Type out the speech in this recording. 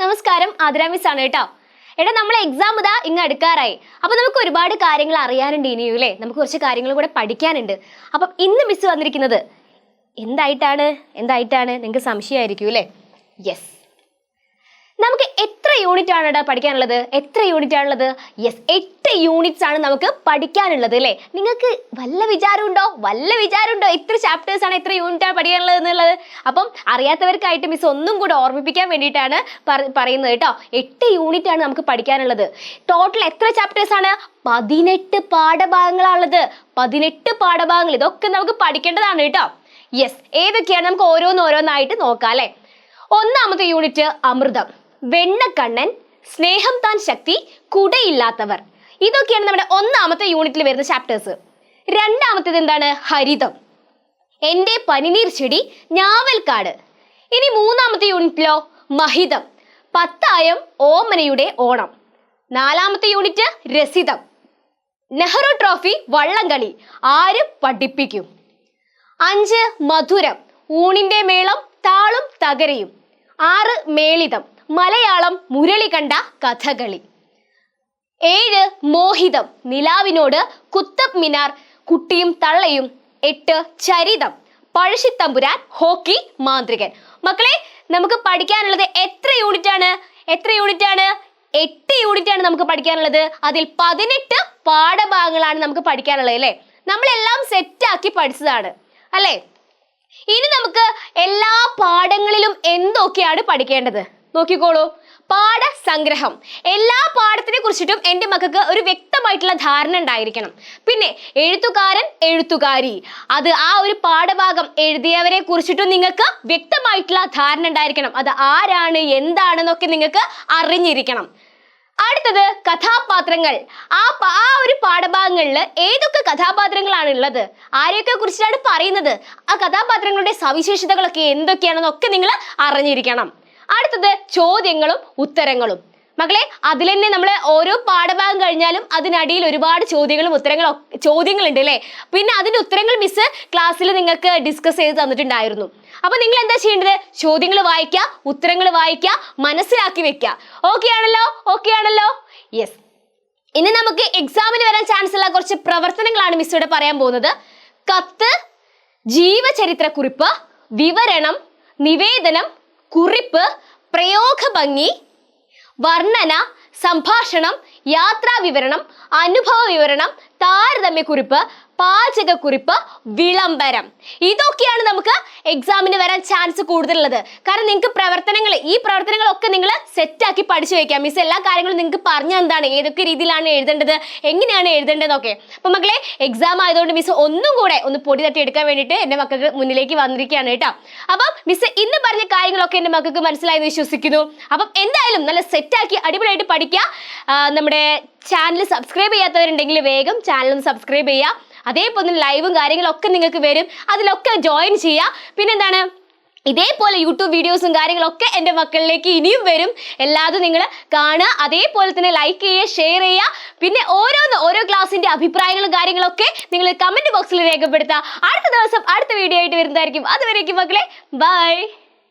നമസ്കാരം, ആതിര മിസ് ആണ് കേട്ടോ. എടാ, നമ്മളെ എക്സാം ഇതാ ഇങ്ങ് അടുക്കാറായി. അപ്പൊ നമുക്ക് ഒരുപാട് കാര്യങ്ങൾ അറിയാനുണ്ട് ഇനിയും അല്ലേ, നമുക്ക് കുറച്ച് കാര്യങ്ങൾ കൂടെ പഠിക്കാനുണ്ട്. അപ്പം ഇന്ന് മിസ് വന്നിരിക്കുന്നത് എന്തായിട്ടാണ് നിങ്ങൾക്ക് സംശയമായിരിക്കും അല്ലേ? യെസ്, നമുക്ക് എത്ര യൂണിറ്റ് ആണ് പഠിക്കാനുള്ളത്? യെസ്, 8 യൂണിറ്റ്സ് ആണ് നമുക്ക് പഠിക്കാനുള്ളത് അല്ലേ? നിങ്ങൾക്ക് വല്ല വിചാരമുണ്ടോ ഇത്ര ചാപ്റ്റേഴ്സ് ആണ്, എത്ര യൂണിറ്റ് ആണ് പഠിക്കാനുള്ളത് എന്നുള്ളത്? അപ്പം അറിയാത്തവർക്കായിട്ട് മിസ് ഒന്നും കൂടെ ഓർമ്മിപ്പിക്കാൻ വേണ്ടിയിട്ടാണ് പറയുന്നത് കേട്ടോ. 8 യൂണിറ്റ് ആണ് നമുക്ക് പഠിക്കാനുള്ളത്. ടോട്ടൽ എത്ര ചാപ്റ്റേഴ്സ് ആണ്? 18 പാഠഭാഗങ്ങളാണുള്ളത്. 18 പാഠഭാഗങ്ങൾ, ഇതൊക്കെ നമുക്ക് പഠിക്കേണ്ടതാണ് കേട്ടോ. യെസ്, ഏതൊക്കെയാണ് നമുക്ക് ഓരോന്നായിട്ട് നോക്കാം അല്ലെ. ഒന്നാമത്തെ യൂണിറ്റ് അമൃതം, വെണ്ണക്കണ്ണൻ, സ്നേഹം താൻ ശക്തി, കുടയില്ലാത്തവർ. ഇതൊക്കെയാണ് നമ്മുടെ ഒന്നാമത്തെ യൂണിറ്റിൽ വരുന്ന ചാപ്റ്റേഴ്സ്. രണ്ടാമത്തേത് എന്താണ്? ഹരിതം, എൻ്റെ പനിനീർ ചെടി, ഞാവൽക്കാട്. ഇനി മൂന്നാമത്തെ യൂണിറ്റിലോ മഹിതം, പത്തായം ഓമനയുടെ ഓണം. നാലാമത്തെ യൂണിറ്റ് രസിതം, നെഹ്റു ട്രോഫി വള്ളംകളി, ആര് പഠിപ്പിക്കും. 5 മധുരം, ഊണിന്റെ മേളം, താളും തകരയും. 6 മേളിതം, മലയാളം മുരളി കണ്ട കഥകളി. 7 മോഹിതം, നിലാവിനോട്, കുത്തബ് മിനാർ, കുട്ടിയും തള്ളയും. 8 ചരിതം, പഴശ്ശിത്തമ്പുരാൻ, ഹോക്കി മാന്ത്രികൻ. മക്കളെ, നമുക്ക് പഠിക്കാനുള്ളത് എത്ര യൂണിറ്റ് ആണ്? 8 യൂണിറ്റ് ആണ് നമുക്ക് പഠിക്കാനുള്ളത്. അതിൽ 18 പാഠഭാഗങ്ങളാണ് നമുക്ക് പഠിക്കാനുള്ളത് അല്ലേ? നമ്മളെല്ലാം സെറ്റാക്കി പഠിച്ചതാണ് അല്ലേ? ഇനി നമുക്ക് എല്ലാ പാഠങ്ങളിലും എന്തൊക്കെയാണ് പഠിക്കേണ്ടത് നോക്കിക്കോളൂ. പാഠസംഗ്രഹം, എല്ലാ പാഠത്തിനെ കുറിച്ചിട്ടും എൻ്റെ മക്കൾക്ക് ഒരു വ്യക്തമായിട്ടുള്ള ധാരണ ഉണ്ടായിരിക്കണം. പിന്നെ എഴുത്തുകാരൻ, എഴുത്തുകാരി, അത് ആ ഒരു പാഠഭാഗം എഴുതിയവരെ കുറിച്ചിട്ടും നിങ്ങൾക്ക് വ്യക്തമായിട്ടുള്ള ധാരണ ഉണ്ടായിരിക്കണം. അത് ആരാണ്, എന്താണെന്നൊക്കെ നിങ്ങൾക്ക് അറിഞ്ഞിരിക്കണം. അടുത്തത് കഥാപാത്രങ്ങൾ. ആ ഒരു പാഠഭാഗങ്ങളിൽ ഏതൊക്കെ കഥാപാത്രങ്ങളാണ് ഉള്ളത്, ആരെയൊക്കെ കുറിച്ചാണ് പറയുന്നത്, ആ കഥാപാത്രങ്ങളുടെ സവിശേഷതകളൊക്കെ എന്തൊക്കെയാണെന്നൊക്കെ നിങ്ങൾ അറിഞ്ഞിരിക്കണം. അടുത്തത് ചോദ്യങ്ങളും ഉത്തരങ്ങളും. മക്കളെ, അതിൽ തന്നെ നമ്മൾ ഓരോ പാഠഭാഗം കഴിഞ്ഞാലും അതിനടിയിൽ ഒരുപാട് ചോദ്യങ്ങളുണ്ട് അല്ലേ? പിന്നെ അതിന്റെ ഉത്തരങ്ങൾ മിസ് ക്ലാസ്സിൽ നിങ്ങൾക്ക് ഡിസ്കസ് ചെയ്ത് തന്നിട്ടുണ്ടായിരുന്നു. അപ്പൊ നിങ്ങൾ എന്താ ചെയ്യേണ്ടത്? ചോദ്യങ്ങൾ വായിക്കുക, ഉത്തരങ്ങൾ വായിക്കുക, മനസ്സിലാക്കി വെക്കുക. ഓക്കെ ആണല്ലോ? യെസ്. ഇനി നമുക്ക് എക്സാമിന് വരാൻ ചാൻസ് ഉള്ള കുറച്ച് പ്രവർത്തനങ്ങളാണ് മിസ് ഇവിടെ പറയാൻ പോകുന്നത്. കത്ത്, ജീവചരിത്രക്കുറിപ്പ്, വിവരണം, നിവേദനം, കുറിപ്പ്, പ്രയോഗഭംഗി, വർണ്ണന, സംഭാഷണം, യാത്രാ വിവരണം, അനുഭവ വിവരണം, താരതമ്യക്കുറിപ്പ്, പാചകക്കുറിപ്പ്, വിളംബരം. ഇതൊക്കെയാണ് നമുക്ക് എക്സാമിന് വരാൻ ചാൻസ് കൂടുതലുള്ളത്. കാരണം നിങ്ങൾക്ക് ഈ പ്രവർത്തനങ്ങളൊക്കെ നിങ്ങൾ സെറ്റാക്കി പഠിച്ചു വെക്കാം. മിസ് എല്ലാ കാര്യങ്ങളും നിങ്ങൾക്ക് പറഞ്ഞു എന്താണ്, ഏതൊക്കെ രീതിയിലാണ് എഴുതേണ്ടത്, എങ്ങനെയാണ് എഴുതേണ്ടതെന്നൊക്കെ. അപ്പം മക്കളെ, എക്സാം ആയതുകൊണ്ട് മിസ് ഒന്നും കൂടെ ഒന്ന് പൊടി തട്ടി എടുക്കാൻ വേണ്ടിയിട്ട് എൻ്റെ മക്കൾക്ക് മുന്നിലേക്ക് വന്നിരിക്കുകയാണ് കേട്ടോ. അപ്പം മിസ് ഇന്ന് പറഞ്ഞ കാര്യങ്ങളൊക്കെ എൻ്റെ മക്കൾക്ക് മനസ്സിലായെന്ന് വിശ്വസിക്കുന്നു. അപ്പം എന്തായാലും നല്ല സെറ്റാക്കി അടിപൊളിയായിട്ട് പഠിക്കുക. നമ്മുടെ ചാനൽ സബ്സ്ക്രൈബ് ചെയ്യാത്തവരുണ്ടെങ്കിൽ വേഗം ചാനൽ ഒന്ന് സബ്സ്ക്രൈബ് ചെയ്യുക. അതേപോലെ ലൈവും കാര്യങ്ങളൊക്കെ നിങ്ങൾക്ക് വരും, അതിലൊക്കെ ജോയിൻ ചെയ്യുക. പിന്നെന്താണ്, ഇതേപോലെ യൂട്യൂബ് വീഡിയോസും കാര്യങ്ങളൊക്കെ എൻ്റെ മക്കളിലേക്ക് ഇനിയും വരും. എല്ലാതും നിങ്ങൾ കാണുക, അതേപോലെ തന്നെ ലൈക്ക് ചെയ്യുക, ഷെയർ ചെയ്യുക. പിന്നെ ഓരോ ക്ലാസ്സിൻ്റെ അഭിപ്രായങ്ങളും കാര്യങ്ങളൊക്കെ നിങ്ങൾ കമൻറ്റ് ബോക്സിൽ രേഖപ്പെടുത്തുക. അടുത്ത ദിവസം അടുത്ത വീഡിയോ ആയിട്ട് വരുന്നതായിരിക്കും. അതുവരേക്കും മക്കളെ, ബൈ.